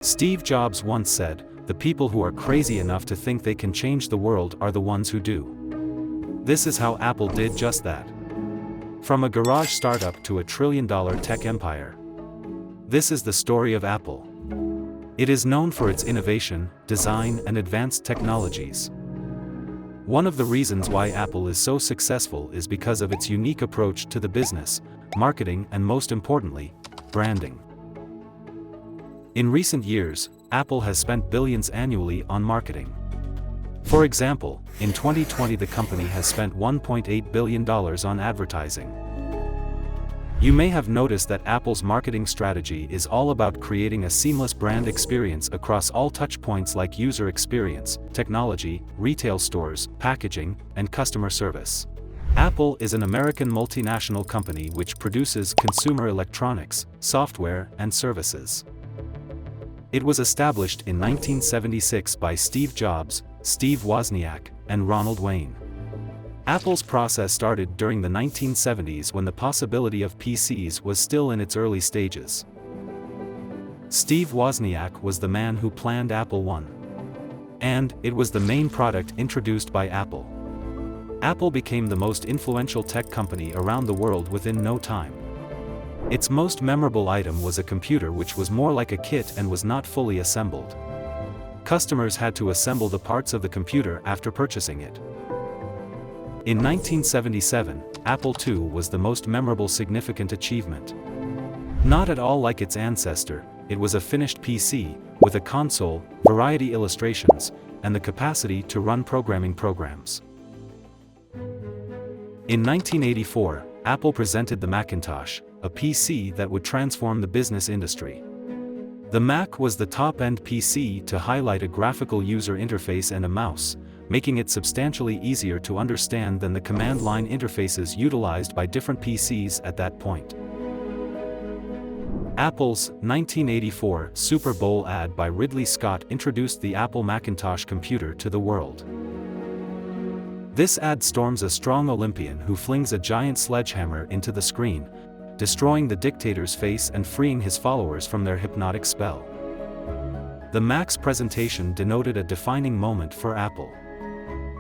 Steve Jobs once said, "The people who are crazy enough to think they can change the world are the ones who do." This is how Apple did just that. From a garage startup to a trillion-dollar tech empire. This is the story of Apple. It is known for its innovation, design, and advanced technologies. One of the reasons why Apple is so successful is because of its unique approach to the business, marketing, and most importantly, branding. In recent years, Apple has spent billions annually on marketing. For example, in 2020 the company has spent $1.8 billion on advertising. You may have noticed that Apple's marketing strategy is all about creating a seamless brand experience across all touchpoints like user experience, technology, retail stores, packaging, and customer service. Apple is an American multinational company which produces consumer electronics, software, and services. It was established in 1976 by Steve Jobs, Steve Wozniak, and Ronald Wayne. Apple's process started during the 1970s when the possibility of PCs was still in its early stages. Steve Wozniak was the man who planned Apple I. And it was the main product introduced by Apple. Apple became the most influential tech company around the world within no time. Its most memorable item was a computer which was more like a kit and was not fully assembled. Customers had to assemble the parts of the computer after purchasing it. In 1977, Apple II was the most memorable significant achievement. Not at all like its ancestor, it was a finished PC, with a console, variety illustrations, and the capacity to run programming programs. In 1984, Apple presented the Macintosh, a PC that would transform the business industry. The Mac was the top-end PC to highlight a graphical user interface and a mouse, making it substantially easier to understand than the command line interfaces utilized by different PCs at that point. Apple's 1984 Super Bowl ad by Ridley Scott introduced the Apple Macintosh computer to the world. This ad storms a strong Olympian who flings a giant sledgehammer into the screen, destroying the dictator's face and freeing his followers from their hypnotic spell. The Mac's presentation denoted a defining moment for Apple.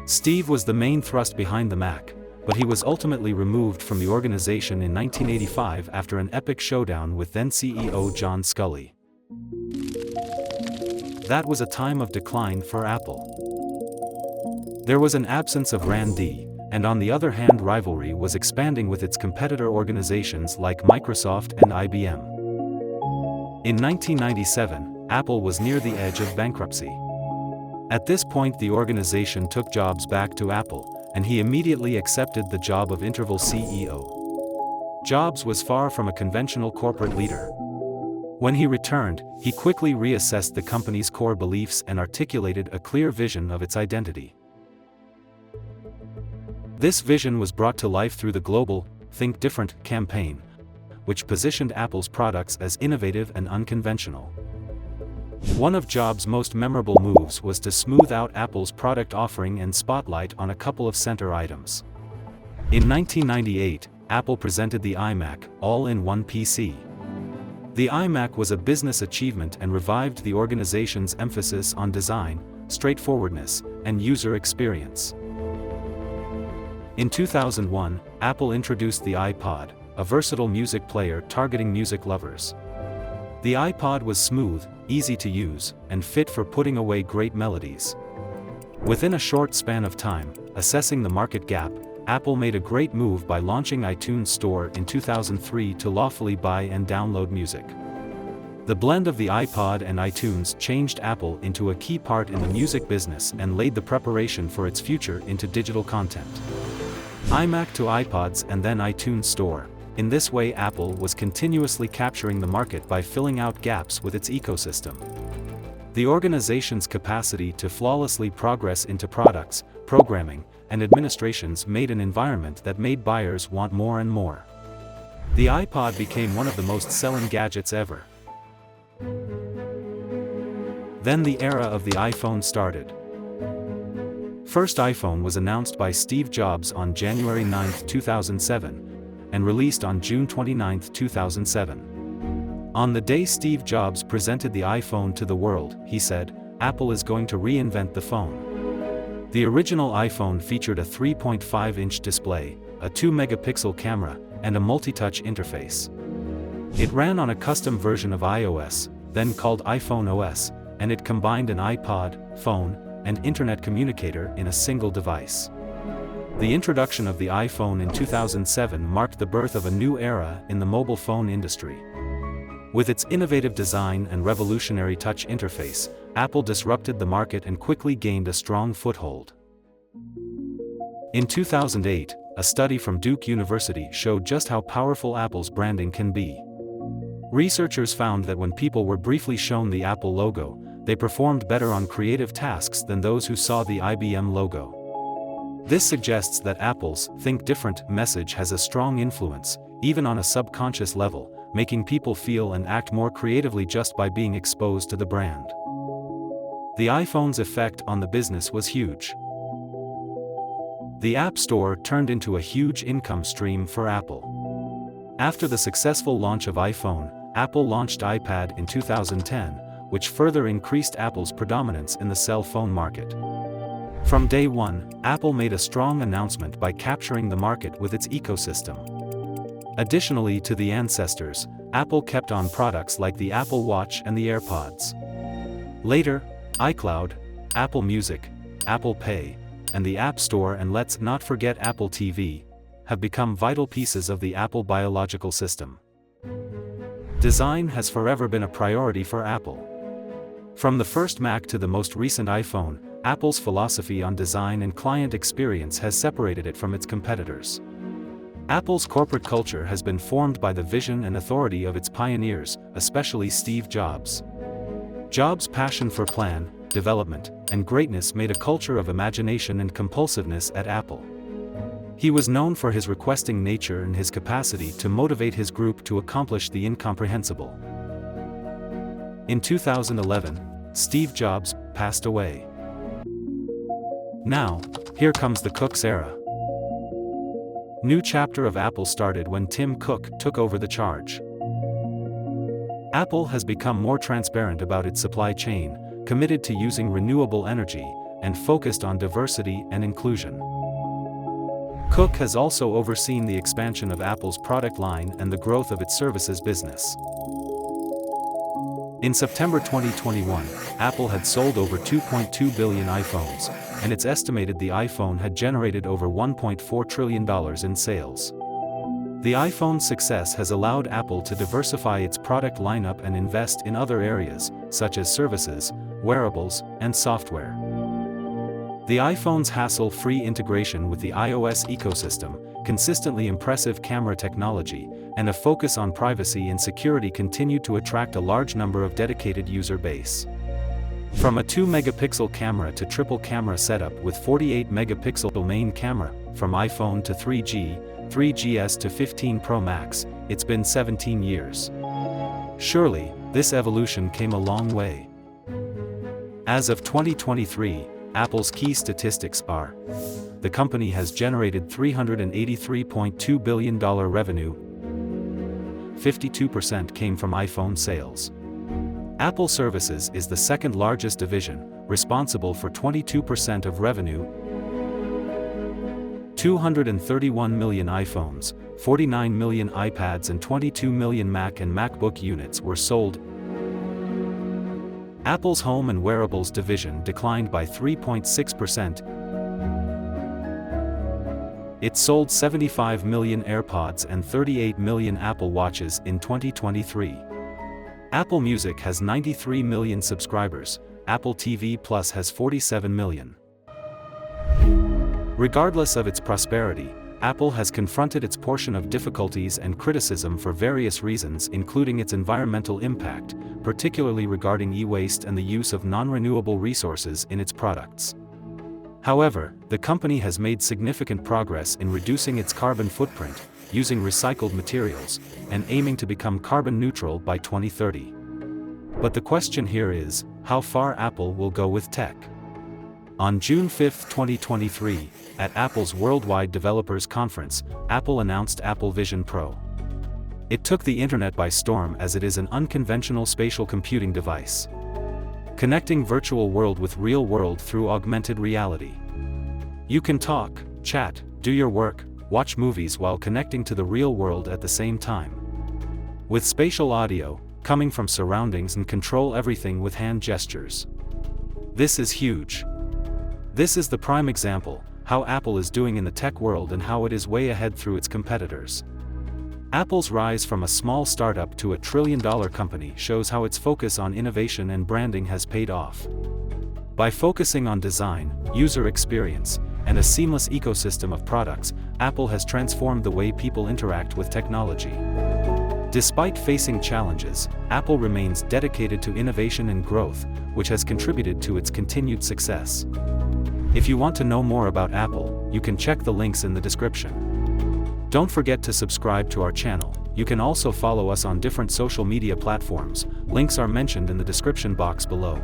Steve was the main thrust behind the Mac, but he was ultimately removed from the organization in 1985 after an epic showdown with then CEO John Sculley. That was a time of decline for Apple. There was an absence of R&D, and on the other hand rivalry was expanding with its competitor organizations like Microsoft and IBM. In 1997, Apple was near the edge of bankruptcy. At this point the organization took Jobs back to Apple, and he immediately accepted the job of Interval CEO. Jobs was far from a conventional corporate leader. When he returned, he quickly reassessed the company's core beliefs and articulated a clear vision of its identity. This vision was brought to life through the global Think Different campaign, which positioned Apple's products as innovative and unconventional. One of Jobs' most memorable moves was to smooth out Apple's product offering and spotlight on a couple of center items. In 1998, Apple presented the iMac, all-in-one PC. The iMac was a business achievement and revived the organization's emphasis on design, straightforwardness, and user experience. In 2001, Apple introduced the iPod, a versatile music player targeting music lovers. The iPod was smooth, easy to use, and fit for putting away great melodies. Within a short span of time, assessing the market gap, Apple made a great move by launching iTunes Store in 2003 to lawfully buy and download music. The blend of the iPod and iTunes changed Apple into a key part in the music business and laid the preparation for its future into digital content. iMac to iPods and then iTunes Store. In this way Apple was continuously capturing the market by filling out gaps with its ecosystem. The organization's capacity to flawlessly progress into products, programming, and administrations made an environment that made buyers want more and more. The iPod became one of the most selling gadgets ever. Then the era of the iPhone started. First iPhone was announced by Steve Jobs on January 9, 2007, and released on June 29, 2007. On the day Steve Jobs presented the iPhone to the world, he said, "Apple is going to reinvent the phone." The original iPhone featured a 3.5-inch display, a 2-megapixel camera, and a multi-touch interface. It ran on a custom version of iOS, then called iPhone OS, and it combined an iPod, phone, and internet communicator in a single device. The introduction of the iPhone in 2007 marked the birth of a new era in the mobile phone industry. With its innovative design and revolutionary touch interface, Apple disrupted the market and quickly gained a strong foothold. In 2008, a study from Duke University showed just how powerful Apple's branding can be. Researchers found that when people were briefly shown the Apple logo, they performed better on creative tasks than those who saw the IBM logo. This suggests that Apple's "Think Different" message has a strong influence, even on a subconscious level, making people feel and act more creatively just by being exposed to the brand. The iPhone's effect on the business was huge. The App Store turned into a huge income stream for Apple. After the successful launch of iPhone, Apple launched iPad in 2010, which further increased Apple's predominance in the cell phone market. From day one, Apple made a strong announcement by capturing the market with its ecosystem. Additionally to the ancestors, Apple kept on products like the Apple Watch and the AirPods. Later, iCloud, Apple Music, Apple Pay, and the App Store, and let's not forget Apple TV, have become vital pieces of the Apple biological system. Design has forever been a priority for Apple. From the first Mac to the most recent iPhone, Apple's philosophy on design and client experience has separated it from its competitors. Apple's corporate culture has been formed by the vision and authority of its pioneers, especially Steve Jobs. Jobs' passion for plan, development, and greatness made a culture of imagination and compulsiveness at Apple. He was known for his requesting nature and his capacity to motivate his group to accomplish the incomprehensible. In 2011, Steve Jobs passed away. Now, here comes the Cook's era. New chapter of Apple started when Tim Cook took over the charge. Apple has become more transparent about its supply chain, committed to using renewable energy, and focused on diversity and inclusion. Cook has also overseen the expansion of Apple's product line and the growth of its services business. In September 2021, Apple had sold over 2.2 billion iPhones, and it's estimated the iPhone had generated over $1.4 trillion in sales. The iPhone's success has allowed Apple to diversify its product lineup and invest in other areas, such as services, wearables, and software. The iPhone's hassle-free integration with the iOS ecosystem, consistently impressive camera technology, and a focus on privacy and security continue to attract a large number of dedicated user base. From a 2-megapixel camera to triple camera setup with 48-megapixel main camera, from iPhone to 3G, 3GS to 15 Pro Max, it's been 17 years. Surely, this evolution came a long way. As of 2023, Apple's key statistics are: the company has generated $383.2 billion revenue. 52% came from iPhone sales. Apple Services is the second largest division, responsible for 22% of revenue. 231 million iPhones, 49 million iPads and 22 million Mac and MacBook units were sold. Apple's Home and Wearables division declined by 3.6%. It sold 75 million AirPods and 38 million Apple Watches in 2023. Apple Music has 93 million subscribers, Apple TV Plus has 47 million. Regardless of its prosperity, Apple has confronted its portion of difficulties and criticism for various reasons, including its environmental impact, particularly regarding e-waste and the use of non-renewable resources in its products. However, the company has made significant progress in reducing its carbon footprint, using recycled materials, and aiming to become carbon neutral by 2030. But the question here is, how far Apple will go with tech? On June 5, 2023, at Apple's Worldwide Developers Conference, Apple announced Apple Vision Pro. It took the internet by storm as it is an unconventional spatial computing device, connecting virtual world with real world through augmented reality. You can talk, chat, do your work, watch movies while connecting to the real world at the same time. With spatial audio, coming from surroundings, and control everything with hand gestures. This is huge. This is the prime example, how Apple is doing in the tech world and how it is way ahead through its competitors. Apple's rise from a small startup to a trillion-dollar company shows how its focus on innovation and branding has paid off. By focusing on design, user experience, and a seamless ecosystem of products, Apple has transformed the way people interact with technology. Despite facing challenges, Apple remains dedicated to innovation and growth, which has contributed to its continued success. If you want to know more about Apple, you can check the links in the description. Don't forget to subscribe to our channel. You can also follow us on different social media platforms. Links are mentioned in the description box below.